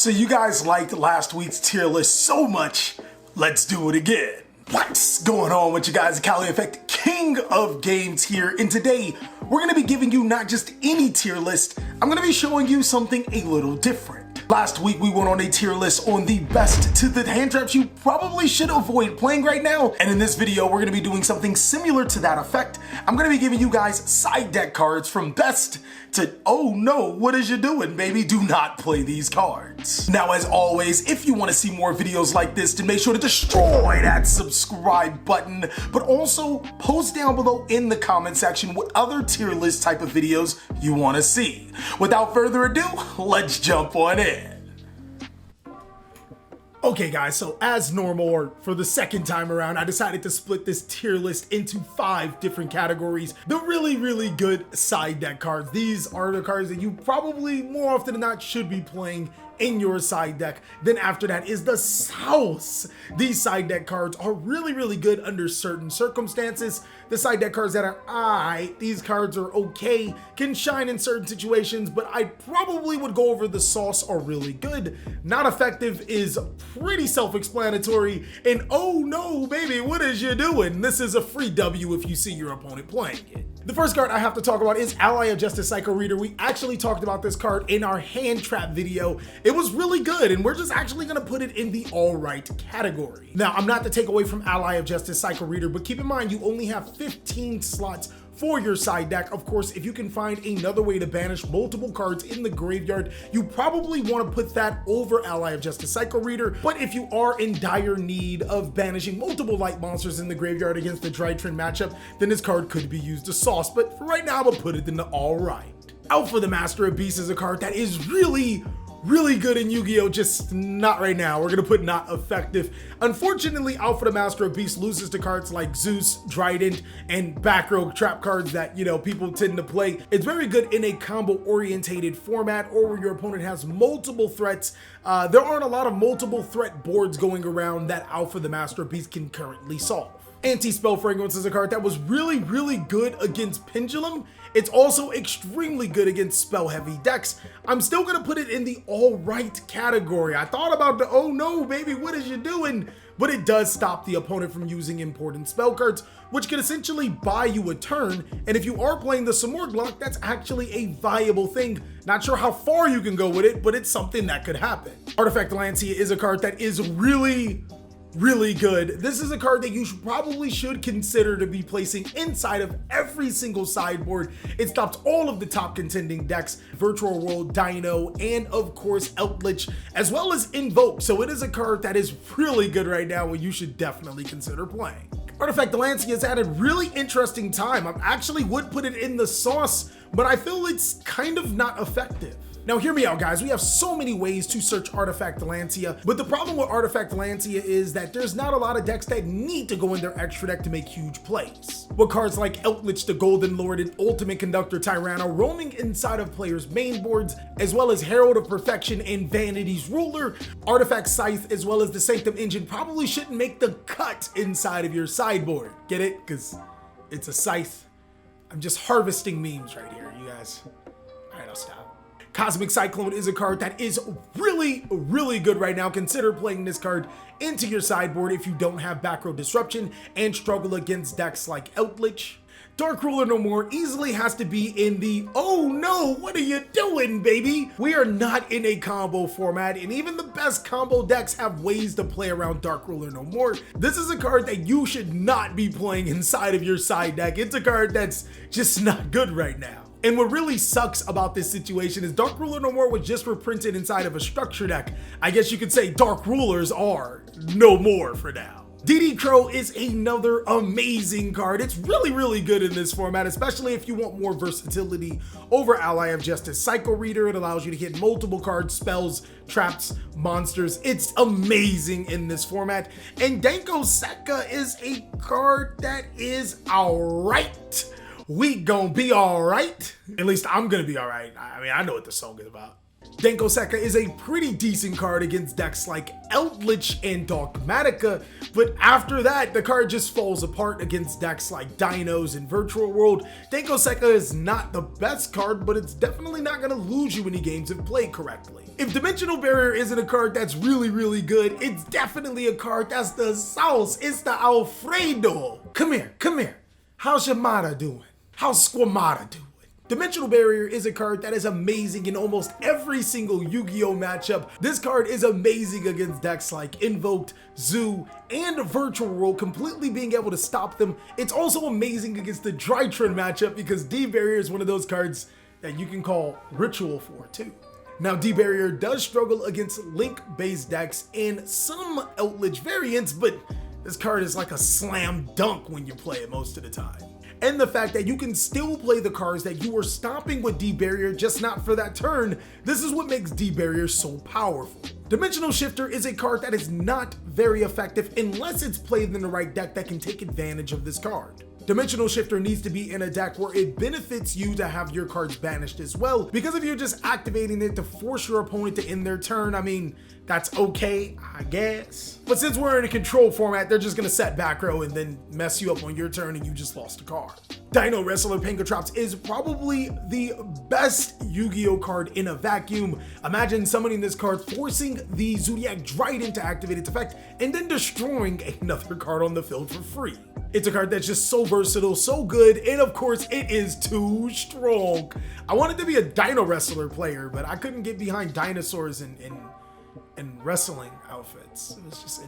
So you guys liked last week's tier list so much, let's do it again. What's going on with you guys? TheCaliEffect, king of games here, and today we're gonna be giving you not just any tier list, I'm gonna be showing you something a little different. Last week we went on a tier list on the best to the hand traps you probably should avoid playing right now, and in this video we're gonna be doing something similar to that effect. I'm gonna be giving you guys side deck cards from best to, oh no, what is you doing, baby? Do not play these cards. Now, as always, if you want to see more videos like this, then make sure to destroy that subscribe button, but also post down below in the comment section what other tier list type of videos you want to see. Without further ado, let's jump on in. Okay guys, so as normal, or for the second time around, I decided to split this tier list into 5 different categories. The really good side deck cards. These are the cards that you probably more often than not should be playing in your side deck. Then after that is the sauce. These side deck cards are really good under certain circumstances. The side deck cards that are aight, these cards are okay, can shine in certain situations, but I probably would go over the sauce are really good. Not effective is pretty self-explanatory, and oh no, baby, what is you doing? This is a free W if you see your opponent playing it. The first card I have to talk about is Ally of Justice Psycho Reader. We actually talked about this card in our hand trap video. It was really good, and we're just actually gonna put it in the alright category. Now, I'm not to take away from Ally of Justice Psycho Reader, but keep in mind you only have 15 slots for your side deck. Of course, if you can find another way to banish multiple cards in the graveyard, you probably want to put that over Ally of Justice Psycho Reader. But if you are in dire need of banishing multiple light monsters in the graveyard against the Drytrin matchup, then this card could be used as sauce. But for right now, I'm gonna put it in the alright. Alpha the Master of Beasts is a card that is really good in Yu-Gi-Oh!, just not right now. We're gonna put not effective. Unfortunately, Alpha the Master of Beasts loses to cards like Zeus, Trident, and back row trap cards that, you know, people tend to play. It's very good in a combo-orientated format or where your opponent has multiple threats. There aren't a lot of multiple threat boards going around that Alpha the Master of Beasts can currently solve. Anti-Spell Fragrance is a card that was really good against Pendulum. It's also extremely good against spell-heavy decks. I'm still gonna put it in the alright category. I thought about the, oh no, baby, what is you doing? But it does stop the opponent from using important spell cards, which can essentially buy you a turn. And if you are playing the Samorglock, that's actually a viable thing. Not sure how far you can go with it, but it's something that could happen. Artifact Lancia is a card that is really good. This is a card that you probably should consider to be placing inside of every single sideboard. It stops all of the top contending decks, Virtual World, Dino, and of course Eldritch, as well as Invoke. So it is a card that is really good right now and you should definitely consider playing. Artifact Lancia has had a really interesting time. I actually would put it in the sauce, but I feel it's kind of not effective. Now hear me out guys, we have so many ways to search Artifact Lancia, but the problem with Artifact Lancia is that there's not a lot of decks that need to go in their extra deck to make huge plays. With cards like Eldritch the Golden Lord and Ultimate Conductor Tyranno roaming inside of players' main boards, as well as Herald of Perfection and Vanity's Ruler, Artifact Scythe as well as the Sanctum Engine probably shouldn't make the cut inside of your sideboard. Get it? Because it's a scythe. I'm just harvesting memes right here, you guys. Alright, I'll stop. Cosmic Cyclone is a card that is really good right now. Consider playing this card into your sideboard if you don't have back row disruption and struggle against decks like Eldritch. Dark Ruler No More easily has to be in the, oh no, what are you doing, baby? We are not in a combo format, and even the best combo decks have ways to play around Dark Ruler No More. This is a card that you should not be playing inside of your side deck. It's a card that's just not good right now. And what really sucks about this situation is Dark Ruler No More was just reprinted inside of a structure deck. I guess you could say Dark Rulers are no more for now. DD Crow is another amazing card. It's really good in this format, especially if you want more versatility over Ally of Justice Psycho Reader. It allows you to hit multiple cards, spells, traps, monsters. It's amazing in this format. And Danko Sekka is a card that is alright. We gonna be alright. At least I'm gonna be alright. I mean, I know what the song is about. Denko Sekka is a pretty decent card against decks like Eldritch and Dogmatica, but after that, the card just falls apart against decks like Dinos and Virtual World. Denko Sekka is not the best card, but it's definitely not going to lose you any games if played correctly. If Dimensional Barrier isn't a card that's really good, it's definitely a card that's the sauce. It's the Alfredo. Come here. How's Yamada doing? How's Squamata doing? Dimensional Barrier is a card that is amazing in almost every single Yu-Gi-Oh matchup. This card is amazing against decks like Invoked, Zoo, and Virtual World, completely being able to stop them. It's also amazing against the Drytron matchup because D-Barrier is one of those cards that you can call Ritual for too. Now, D-Barrier does struggle against Link-based decks and some Eldritch variants, but this card is like a slam dunk when you play it most of the time. And the fact that you can still play the cards that you were stopping with D-Barrier, just not for that turn, this is what makes D-Barrier so powerful. Dimensional Shifter is a card that is not very effective unless it's played in the right deck that can take advantage of this card. Dimensional Shifter needs to be in a deck where it benefits you to have your cards banished as well, because if you're just activating it to force your opponent to end their turn, I mean, that's okay, I guess. But since we're in a control format, they're just gonna set back row and then mess you up on your turn and you just lost a card. Dino Wrestler Pangotrops is probably the best Yu-Gi-Oh card in a vacuum. Imagine summoning this card, forcing the Zodiac Dryden to activate its effect, and then destroying another card on the field for free. It's a card that's just so versatile, so good, and of course it is too strong. I wanted to be a Dino Wrestler player, but I couldn't get behind dinosaurs and wrestling outfits. It was just it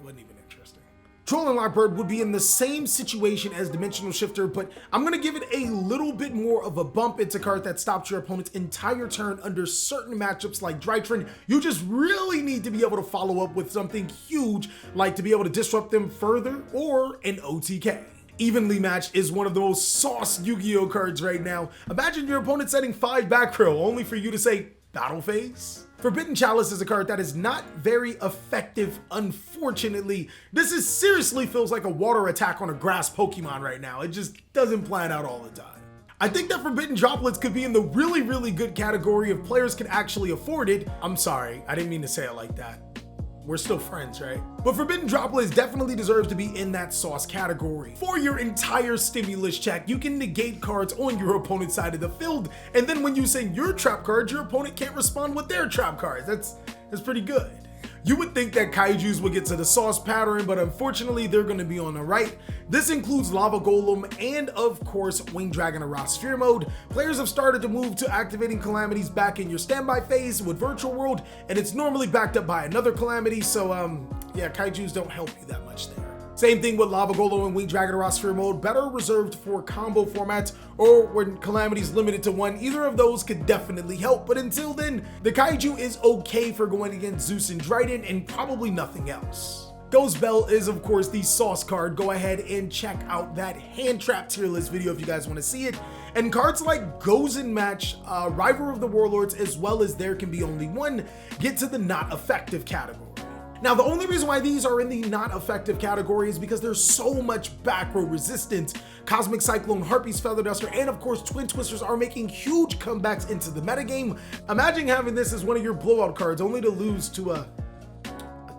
wasn't even interesting. Troll and Lockbird would be in the same situation as Dimensional Shifter, but I'm gonna give it a little bit more of a bump. It's a card that stops your opponent's entire turn under certain matchups like Drytron. You just really need to be able to follow up with something huge, like to be able to disrupt them further or an OTK. Evenly Matched is one of the most sauce Yu-Gi-Oh cards right now. Imagine your opponent setting 5 back row only for you to say, battle phase? Forbidden Chalice is a card that is not very effective, unfortunately. This is seriously feels like a water attack on a grass Pokemon right now. It just doesn't plan out all the time. I think that Forbidden Droplets could be in the really good category if players can actually afford it. I'm sorry, I didn't mean to say it like that. We're still friends, right? But Forbidden Droplets definitely deserves to be in that sauce category. For your entire stimulus check, you can negate cards on your opponent's side of the field, and then when you send your trap cards, your opponent can't respond with their trap cards. That's pretty good. You would think that Kaijus would get to the sauce pattern, but unfortunately they're going to be on the right. This includes Lava Golem and of course Winged Dragon Arouse Sphere Mode. Players have started to move to activating calamities back in your standby phase with Virtual World, and it's normally backed up by another calamity, so yeah, Kaijus don't help you that much there. Same thing with Lava Golem and Winged Dragon Arouse Sphere Mode, better reserved for combo formats or when calamity's limited to one. Either of those could definitely help, but until then, the Kaiju is okay for going against Zeus and Dryden and probably nothing else. Ghost Bell is of course the sauce card. Go ahead and check out that hand trap tier list video if you guys want to see it. And cards like Goes and Match, Rival of the Warlords, as well as There Can Be Only One, get to the not effective category. Now, the only reason why these are in the not effective category is because there's so much back row resistance. Cosmic Cyclone, Harpy's Feather Duster, and of course Twin Twisters are making huge comebacks into the metagame. Imagine having this as one of your blowout cards only to lose to a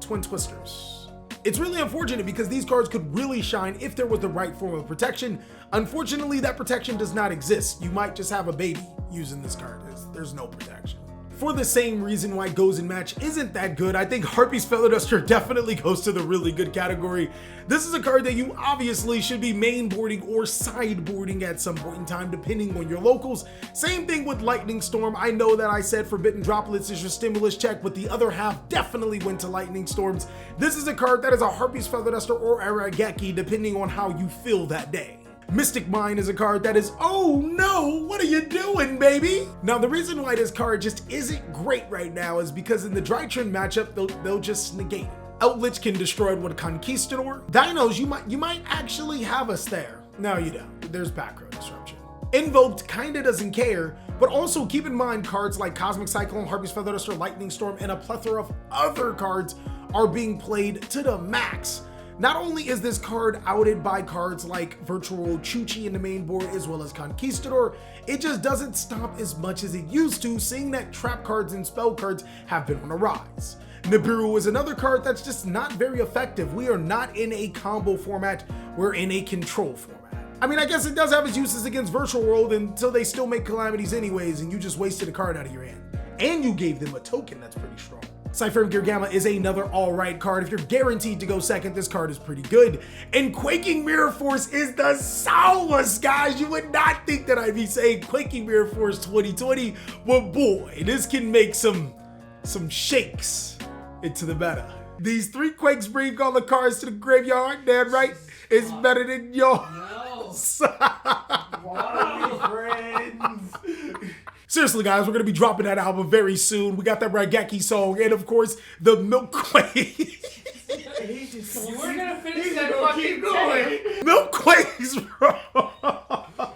Twin Twisters. It's really unfortunate because these cards could really shine if there was the right form of protection. Unfortunately, that protection does not exist. You might just have a baby using this card. There's no protection. For the same reason why Goes and Match isn't that good, I think Harpy's Feather Duster definitely goes to the really good category. This is a card that you obviously should be mainboarding or sideboarding at some point in time, depending on your locals. Same thing with Lightning Storm. I know that I said Forbidden Droplets is your stimulus check, but the other half definitely went to Lightning Storms. This is a card that is a Harpy's Feather Duster or a Rageki, depending on how you feel that day. Mystic Mine is a card that is, oh no, what are you doing, baby? Now, the reason why this card just isn't great right now is because in the Drytron matchup, they'll just negate it. Eldritch can destroy it with Conquistador. Dinos, you might actually have us there. No, you don't. There's back row disruption. Invoked kinda doesn't care, but also keep in mind cards like Cosmic Cyclone, Harpy's Feather Duster, Lightning Storm, and a plethora of other cards are being played to the max. Not only is this card outed by cards like Virtual World Chuchi in the main board as well as Conquistador, it just doesn't stop as much as it used to, seeing that trap cards and spell cards have been on a rise. Nibiru is another card that's just not very effective. We are not in a combo format, we're in a control format. I mean, I guess it does have its uses against Virtual World until they still make calamities anyways and you just wasted a card out of your hand. And you gave them a token that's pretty strong. Cypher of Gear Gamma is another alright card. If you're guaranteed to go second, this card is pretty good. And Quaking Mirror Force is the solace, guys. You would not think that I'd be saying Quaking Mirror Force 2020, but boy, this can make some shakes into the meta. These 3 Quakes bring all the cards to the graveyard, damn right. It's better than yours. Wow, friends. Seriously, guys, we're gonna be dropping that album very soon. We got that Raigeki song, and of course, the Milkquake. You were gonna finish that fucking going. Milkquakes, bro.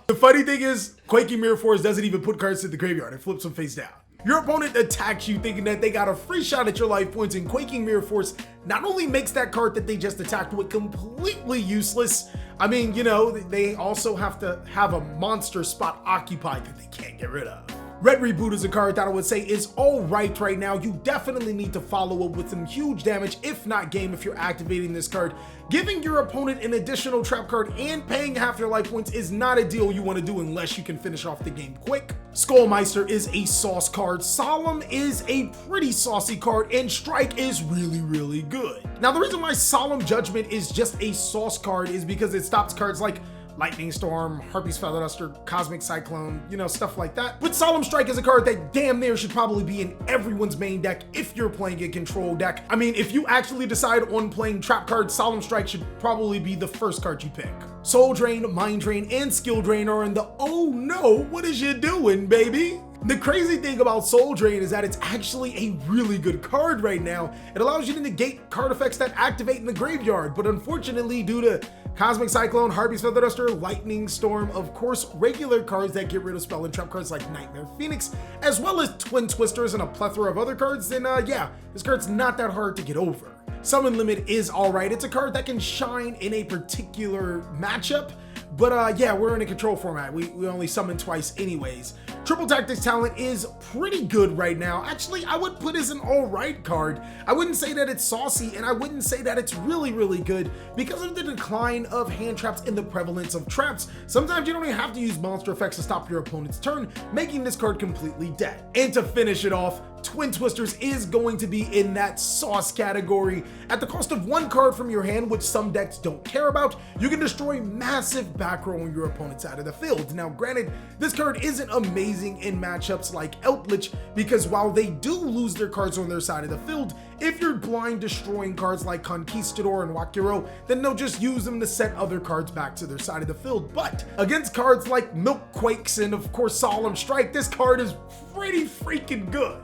The funny thing is, Quaking Mirror Force doesn't even put cards to the graveyard. It flips them face down. Your opponent attacks you thinking that they got a free shot at your life points, and Quaking Mirror Force not only makes that card that they just attacked with completely useless, I mean, you know, they also have to have a monster spot occupied that they can't get rid of. Red Reboot is a card that I would say is alright right now. You definitely need to follow up with some huge damage, if not game, if you're activating this card. Giving your opponent an additional trap card and paying half their life points is not a deal you want to do unless you can finish off the game quick. Skullmeister is a sauce card, Solemn is a pretty saucy card, and Strike is really good. Now the reason why Solemn Judgment is just a sauce card is because it stops cards like Lightning Storm, Harpy's Feather Duster, Cosmic Cyclone, you know, stuff like that. But Solemn Strike is a card that damn near should probably be in everyone's main deck if you're playing a control deck. I mean, if you actually decide on playing trap cards, Solemn Strike should probably be the first card you pick. Soul Drain, Mind Drain, and Skill Drain are in the oh no, what is you doing, baby? The crazy thing about Soul Drain is that it's actually a really good card right now. It allows you to negate card effects that activate in the graveyard, but unfortunately due to Cosmic Cyclone, Harpy's Feather Duster, Lightning Storm, of course, regular cards that get rid of spell and trap cards like Nightmare Phoenix, as well as Twin Twisters and a plethora of other cards, then yeah, this card's not that hard to get over. Summon Limit is alright. It's a card that can shine in a particular matchup, but yeah, we're in a control format. We only summon twice anyways. Triple Tactics Talent is pretty good right now. Actually, I would put as an alright card. I wouldn't say that it's saucy, and I wouldn't say that it's really good because of the decline of hand traps and the prevalence of traps. Sometimes you don't even have to use monster effects to stop your opponent's turn, making this card completely dead. And to finish it off, Twin Twisters is going to be in that sauce category. At the cost of 1 card from your hand, which some decks don't care about, you can destroy massive back row on your opponent's side of the field. Now granted, this card isn't amazing in matchups like Eldritch, because while they do lose their cards on their side of the field, if you're blind destroying cards like Conquistador and Wakiro, then they'll just use them to set other cards back to their side of the field. But against cards like Milkquakes and of course Solemn Strike, this card is pretty freaking good.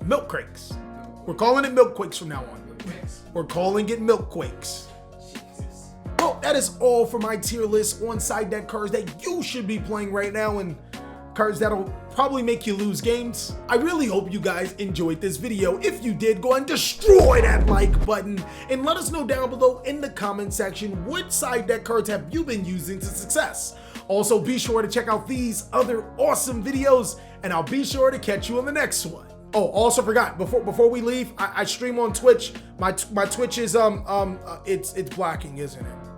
Milkquakes. We're calling it Milkquakes from now on. We're calling it Milkquakes. Well, that is all for my tier list on side deck cards that you should be playing right now and cards that'll probably make you lose games. I really hope you guys enjoyed this video. If you did, go and destroy that like button and let us know down below in the comment section what side deck cards have you been using to success. Also, be sure to check out these other awesome videos, and I'll be sure to catch you on the next one. Oh, also forgot, before we leave, I stream on Twitch. My Twitch is it's blacking, isn't it?